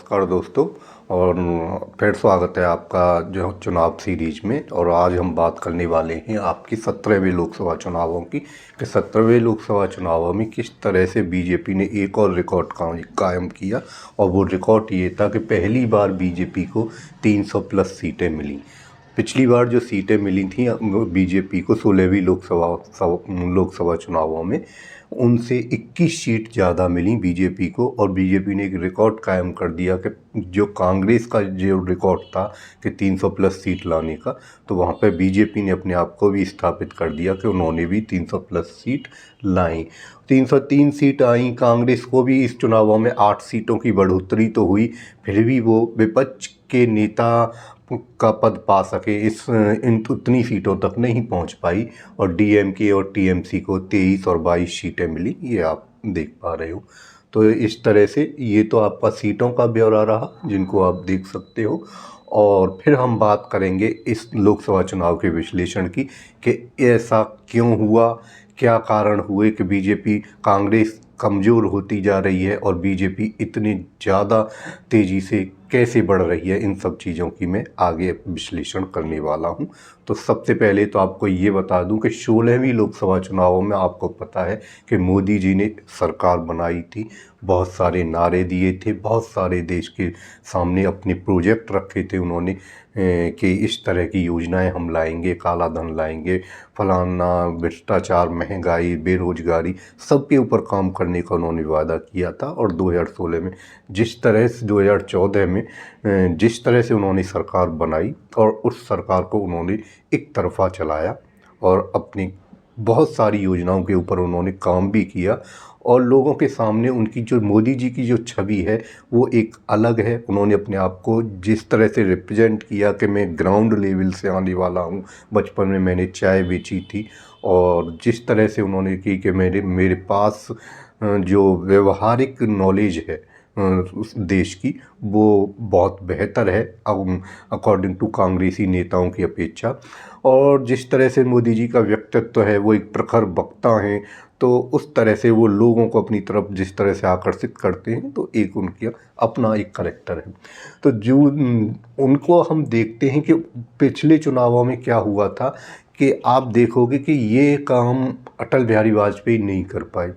नमस्कार दोस्तों। और फिर स्वागत है आपका जो चुनाव सीरीज में। और आज हम बात करने वाले हैं आपकी 17वें लोकसभा चुनावों की, कि 17वें लोकसभा चुनावों में किस तरह से बीजेपी ने एक और रिकॉर्ड कायम किया। और वो रिकॉर्ड ये था कि पहली बार बीजेपी को 300 प्लस सीटें मिली। पिछली बार जो सीटें मिली थी बीजेपी को 16वीं लोकसभा चुनावों में, उनसे 21 सीट ज़्यादा मिली बीजेपी को। और बीजेपी ने एक रिकॉर्ड कायम कर दिया कि जो कांग्रेस का जो रिकॉर्ड था कि 300 प्लस सीट लाने का, तो वहाँ पे बीजेपी ने अपने आप को भी स्थापित कर दिया कि उन्होंने भी 300 प्लस सीट लाई। 303 सीट आई। कांग्रेस को भी इस चुनावों में 8 सीटों की बढ़ोतरी तो हुई, फिर भी वो विपक्ष के नेता का पद पा सके इन उतनी सीटों तक नहीं पहुंच पाई। और डीएमके और टीएमसी को 23 और 22 सीटें मिली, ये आप देख पा रहे हो। तो इस तरह से ये तो आपका सीटों का ब्यौरा रहा जिनको आप देख सकते हो। और फिर हम बात करेंगे इस लोकसभा चुनाव के विश्लेषण की, कि ऐसा क्यों हुआ, क्या कारण हुए कि बीजेपी कांग्रेस कमज़ोर होती जा रही है और बीजेपी इतनी ज़्यादा तेज़ी से कैसे बढ़ रही है। इन सब चीज़ों की मैं आगे विश्लेषण करने वाला हूं। तो सबसे पहले तो आपको ये बता दूं कि 16वीं लोकसभा चुनावों में आपको पता है कि मोदी जी ने सरकार बनाई थी, बहुत सारे नारे दिए थे, बहुत सारे देश के सामने अपने प्रोजेक्ट रखे थे उन्होंने कि इस तरह की योजनाएं हम लाएंगे, काला धन लाएंगे, फलाना, भ्रष्टाचार, महंगाई, बेरोजगारी, सबके ऊपर काम करने का उन्होंने वादा किया था। और 2016 में जिस तरह से 2014 में जिस तरह से उन्होंने सरकार बनाई और उस सरकार को उन्होंने एक तरफा चलाया और अपनी बहुत सारी योजनाओं के ऊपर उन्होंने काम भी किया। और लोगों के सामने उनकी जो मोदी जी की जो छवि है वो एक अलग है। उन्होंने अपने आप को जिस तरह से रिप्रेजेंट किया कि मैं ग्राउंड लेवल से आने वाला हूँ, बचपन में मैंने चाय बेची थी, और जिस तरह से उन्होंने की कि मेरे पास जो व्यवहारिक नॉलेज है उस देश की, वो बहुत बेहतर है अकॉर्डिंग टू कांग्रेसी नेताओं की अपेक्षा। और जिस तरह से मोदी जी का व्यक्तित्व है, वो एक प्रखर वक्ता हैं, तो उस तरह से वो लोगों को अपनी तरफ जिस तरह से आकर्षित करते हैं, तो एक उनका अपना एक करैक्टर है। तो जो उनको हम देखते हैं कि पिछले चुनावों में क्या हुआ था, कि आप देखोगे कि ये काम अटल बिहारी वाजपेयी नहीं कर पाए।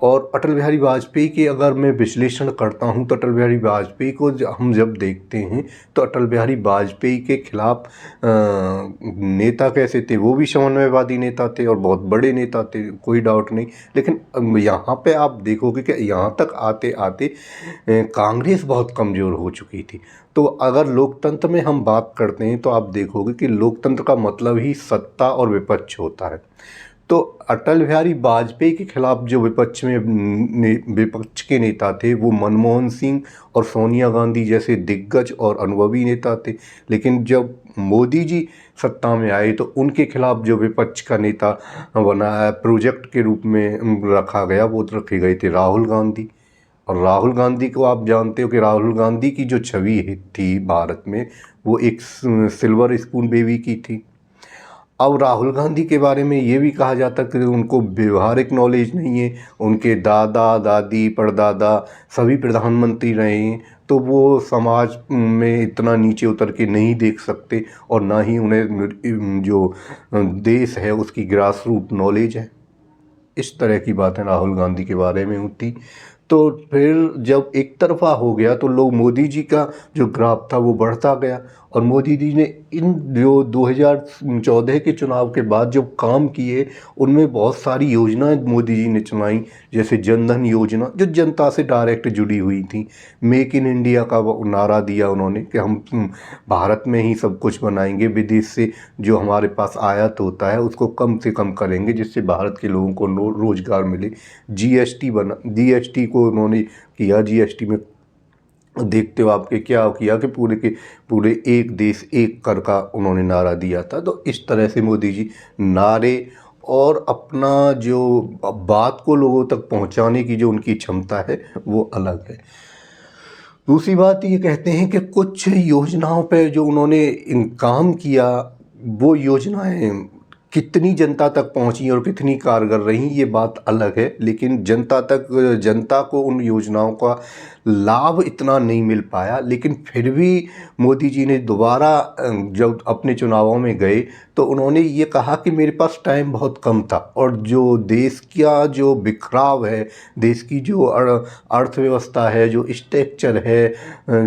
और अटल बिहारी वाजपेयी के अगर मैं विश्लेषण करता हूं, तो अटल बिहारी वाजपेयी को हम जब देखते हैं तो अटल बिहारी वाजपेयी के खिलाफ नेता कैसे थे, वो भी समन्वयवादी नेता थे और बहुत बड़े नेता थे, कोई डाउट नहीं। लेकिन यहाँ पे आप देखोगे कि यहाँ तक आते आते कांग्रेस बहुत कमज़ोर हो चुकी थी। तो अगर लोकतंत्र में हम बात करते हैं तो आप देखोगे कि लोकतंत्र का मतलब ही सत्ता और विपक्ष होता है। तो अटल बिहारी वाजपेयी के खिलाफ जो विपक्ष के नेता थे वो मनमोहन सिंह और सोनिया गांधी जैसे दिग्गज और अनुभवी नेता थे। लेकिन जब मोदी जी सत्ता में आए तो उनके खिलाफ जो विपक्ष का नेता बनाया प्रोजेक्ट के रूप में रखा गया, वो रखे गए थे राहुल गांधी। और राहुल गांधी को आप जानते हो कि राहुल गांधी की जो छवि थी भारत में, वो एक सिल्वर स्पून बेबी की थी। अब राहुल गांधी के बारे में ये भी कहा जाता है कि उनको व्यवहारिक नॉलेज नहीं है। उनके दादा दादी परदादा सभी प्रधानमंत्री रहे हैं, तो वो समाज में इतना नीचे उतर के नहीं देख सकते, और ना ही उन्हें जो देश है उसकी ग्रास रूट नॉलेज है। इस तरह की बातें राहुल गांधी के बारे में होती। तो फिर जब एक तरफा हो गया तो लोग मोदी जी का जो ग्राफ था वो बढ़ता गया। और मोदी जी ने इन जो 2014 के चुनाव के बाद जो काम किए, उनमें बहुत सारी योजनाएं मोदी जी ने चलाई, जैसे जनधन योजना जो जनता से डायरेक्ट जुड़ी हुई थी। मेक इन इंडिया का वो नारा दिया उन्होंने कि हम भारत में ही सब कुछ बनाएंगे, विदेश से जो हमारे पास आयात होता है उसको कम से कम करेंगे, जिससे भारत के लोगों को रोजगार मिले। जीएसटी को उन्होंने किया। जीएसटी में देखते हो आपके क्या किया कि पूरे के पूरे एक देश एक कर का उन्होंने नारा दिया था। तो इस तरह से मोदी जी नारे और अपना जो बात को लोगों तक पहुंचाने की जो उनकी क्षमता है वो अलग है। दूसरी बात ये कहते हैं कि कुछ योजनाओं पे जो उन्होंने काम किया, वो योजनाएं कितनी जनता तक पहुंची और कितनी कारगर रहीं ये बात अलग है, लेकिन जनता को उन योजनाओं का लाभ इतना नहीं मिल पाया। लेकिन फिर भी मोदी जी ने दोबारा जब अपने चुनावों में गए तो उन्होंने ये कहा कि मेरे पास टाइम बहुत कम था और जो देश का जो बिखराव है, देश की जो अर्थव्यवस्था है, जो स्ट्रक्चर है,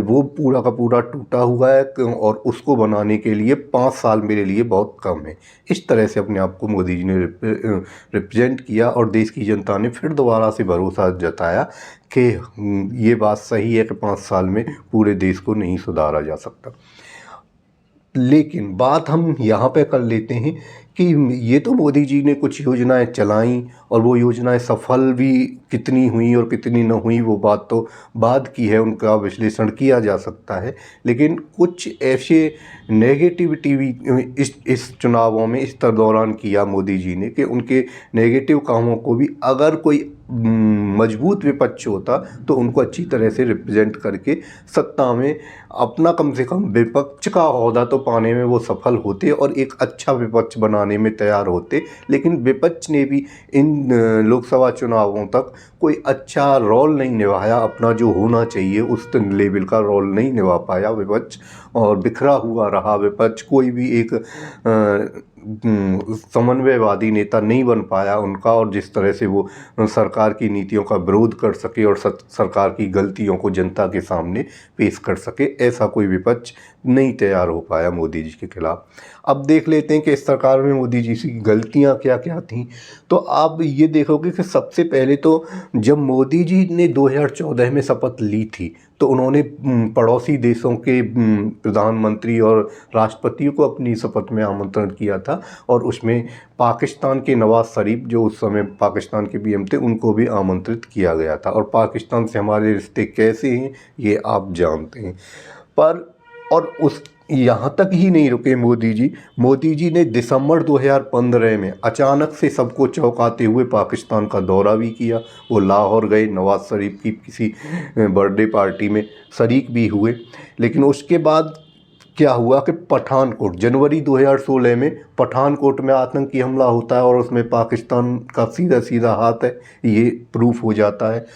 वो पूरा का पूरा टूटा हुआ है और उसको बनाने के लिए 5 साल मेरे लिए बहुत कम है। इस तरह से अपने आप को मोदी जी ने रिप्रेजेंट किया और देश की जनता ने फिर दोबारा से भरोसा जताया कि ये बात सही है कि 5 साल में पूरे देश को नहीं सुधारा जा सकता। लेकिन बात हम यहाँ पे कर लेते हैं कि ये तो मोदी जी ने कुछ योजनाएं चलाईं और वो योजनाएं सफल भी कितनी हुई और कितनी न हुई वो बात तो बाद की है, उनका विश्लेषण किया जा सकता है। लेकिन कुछ ऐसे नेगेटिविटी भी इस चुनावों में इस दौरान किया मोदी जी ने कि उनके नेगेटिव कामों को भी अगर कोई मजबूत विपक्ष होता तो उनको अच्छी तरह से रिप्रेजेंट करके सत्ता में अपना कम से कम विपक्ष का ओहदा तो पाने में वो सफल होते और एक अच्छा विपक्ष बनाने में तैयार होते। लेकिन विपक्ष ने भी इन लोकसभा चुनावों तक कोई अच्छा रोल नहीं निभाया, अपना जो होना चाहिए उस लेवल का रोल नहीं निभा पाया विपक्ष और बिखरा हुआ रहा विपक्ष। कोई भी एक समन्वयवादी नेता नहीं बन पाया उनका और जिस तरह से वो सरकार की नीतियों का विरोध कर सके और सरकार की गलतियों को जनता के सामने पेश कर सके, ऐसा कोई विपक्ष नहीं तैयार हो पाया मोदी जी के खिलाफ। अब देख लेते हैं कि इस सरकार में मोदी जी की गलतियां क्या क्या थीं। तो आप ये देखोगे कि सबसे पहले तो जब मोदी जी ने 2014 में शपथ ली थी तो उन्होंने पड़ोसी देशों के प्रधानमंत्री और राष्ट्रपतियों को अपनी शपथ में आमंत्रण किया था और उसमें पाकिस्तान के नवाज शरीफ जो उस समय पाकिस्तान के पीएम थे उनको भी आमंत्रित किया गया था। और पाकिस्तान से हमारे रिश्ते कैसे हैं ये आप जानते हैं। पर और उस यहाँ तक ही नहीं रुके मोदी जी ने दिसंबर 2015 में अचानक से सबको चौंकाते हुए पाकिस्तान का दौरा भी किया। वो लाहौर गए, नवाज शरीफ की किसी बर्थडे पार्टी में शरीक भी हुए। लेकिन उसके बाद क्या हुआ कि पठानकोट जनवरी 2016 में पठानकोट में आतंकी हमला होता है और उसमें पाकिस्तान का सीधा सीधा हाथ है, ये प्रूफ हो जाता है।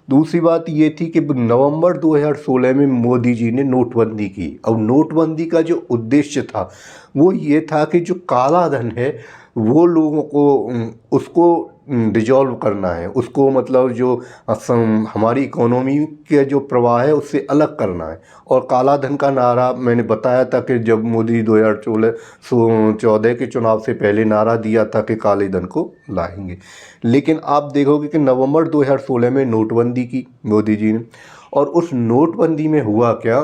दूसरी बात ये थी कि नवंबर 2016 में मोदी जी ने नोटबंदी की। अब नोटबंदी का जो उद्देश्य था वो ये था कि जो काला धन है वो लोगों को उसको डिजॉल्व करना है, उसको मतलब जो हमारी इकोनॉमी के जो प्रवाह है उससे अलग करना है। और काला धन का नारा मैंने बताया था कि जब मोदी 2014 के चुनाव से पहले नारा दिया था कि काले धन को लाएंगे। लेकिन आप देखोगे कि नवंबर 2016 में नोटबंदी की मोदी जी ने, और उस नोटबंदी में हुआ क्या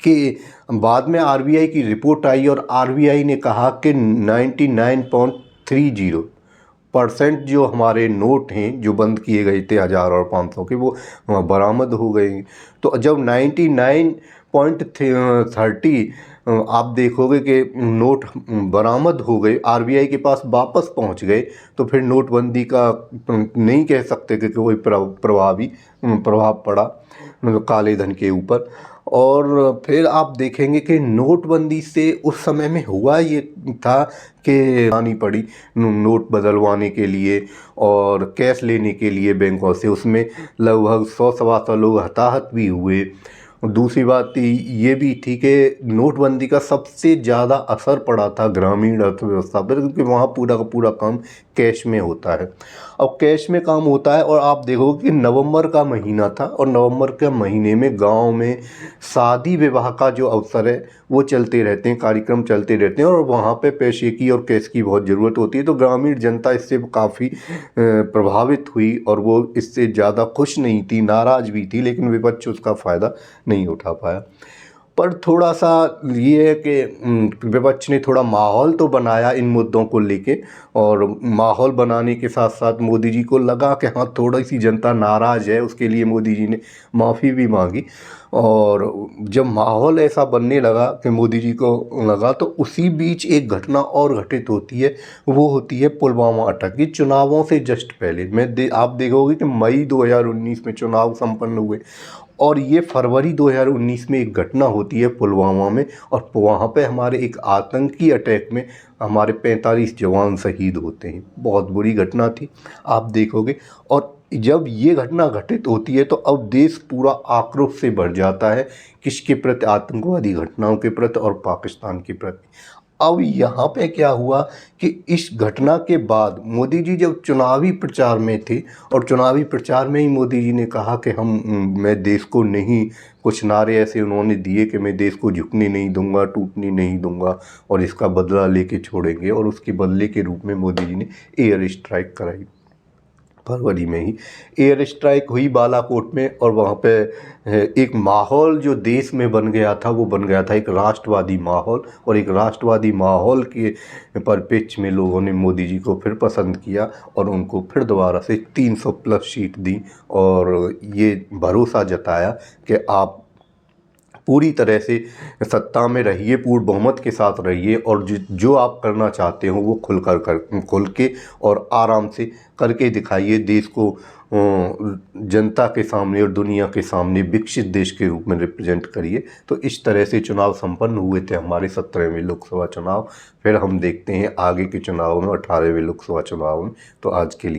कि बाद में आरबीआई की रिपोर्ट आई और आरबीआई ने कहा कि 99.30% जो हमारे नोट हैं जो बंद किए गए थे 1000 और 500 के वो बरामद हो गए। तो जब 99.30 आप देखोगे कि नोट बरामद हो गए, आरबीआई के पास वापस पहुंच गए, तो फिर नोटबंदी का नहीं कह सकते कि कोई प्रभाव पड़ा काले धन के ऊपर। और फिर आप देखेंगे कि नोटबंदी से उस समय में हुआ ये था कि आनी पड़ी नोट बदलवाने के लिए और कैश लेने के लिए बैंकों से, उसमें लगभग 100-125 लोग हताहत भी हुए। दूसरी बात ये भी थी कि नोटबंदी का सबसे ज़्यादा असर पड़ा था ग्रामीण अर्थव्यवस्था पर, क्योंकि वहाँ पूरा का पूरा काम कैश में होता है। अब कैश में काम होता है और आप देखोगे कि नवंबर का महीना था और नवंबर के महीने में गांव में शादी विवाह का जो अवसर है वो चलते रहते हैं, कार्यक्रम चलते रहते हैं और वहाँ पे पैसे की और कैश की बहुत ज़रूरत होती है। तो ग्रामीण जनता इससे काफ़ी प्रभावित हुई और वो इससे ज़्यादा खुश नहीं थी, नाराज़ भी थी, लेकिन विपक्ष उसका फ़ायदा नहीं उठा पाया। पर थोड़ा सा ये है कि विपक्ष ने थोड़ा माहौल तो बनाया इन मुद्दों को लेके, और माहौल बनाने के साथ साथ मोदी जी को लगा कि हाँ थोड़ी सी जनता नाराज़ है, उसके लिए मोदी जी ने माफ़ी भी मांगी। और जब माहौल ऐसा बनने लगा कि मोदी जी को लगा, तो उसी बीच एक घटना और घटित होती है, वो होती है पुलवामा अटैक। ये चुनावों से जस्ट पहले आप देखोगे कि मई 2019 में चुनाव संपन्न हुए और ये फरवरी 2019 में एक घटना होती है पुलवामा में, और वहाँ पे हमारे एक आतंकी अटैक में हमारे 45 जवान शहीद होते हैं। बहुत बुरी घटना थी, आप देखोगे। और जब ये घटना घटित होती है तो अब देश पूरा आक्रोश से भर जाता है, किसके प्रति? आतंकवादी घटनाओं के प्रति और पाकिस्तान के प्रति। अब यहाँ पे क्या हुआ कि इस घटना के बाद मोदी जी जब चुनावी प्रचार में थे, और चुनावी प्रचार में ही मोदी जी ने कहा कि मैं देश को नहीं, कुछ नारे ऐसे उन्होंने दिए कि मैं देश को झुकने नहीं दूंगा, टूटने नहीं दूंगा, और इसका बदला लेके छोड़ेंगे। और उसके बदले के रूप में मोदी जी ने एयर स्ट्राइक कराई। फरवरी में ही एयर स्ट्राइक हुई बालाकोट में, और वहाँ पे एक माहौल जो देश में बन गया था, वो बन गया था एक राष्ट्रवादी माहौल। और एक राष्ट्रवादी माहौल के परिप्रेक्ष्य में लोगों ने मोदी जी को फिर पसंद किया और उनको फिर दोबारा से 300 प्लस सीट दी, और ये भरोसा जताया कि आप पूरी तरह से सत्ता में रहिए, पूर्ण बहुमत के साथ रहिए, और जो आप करना चाहते हो वो खुल के और आराम से करके दिखाइए। देश को जनता के सामने और दुनिया के सामने विकसित देश के रूप में रिप्रेजेंट करिए। तो इस तरह से चुनाव संपन्न हुए थे हमारे 17वें लोकसभा चुनाव। फिर हम देखते हैं आगे के चुनाव में, 18वें लोकसभा चुनाव में। तो आज के लिए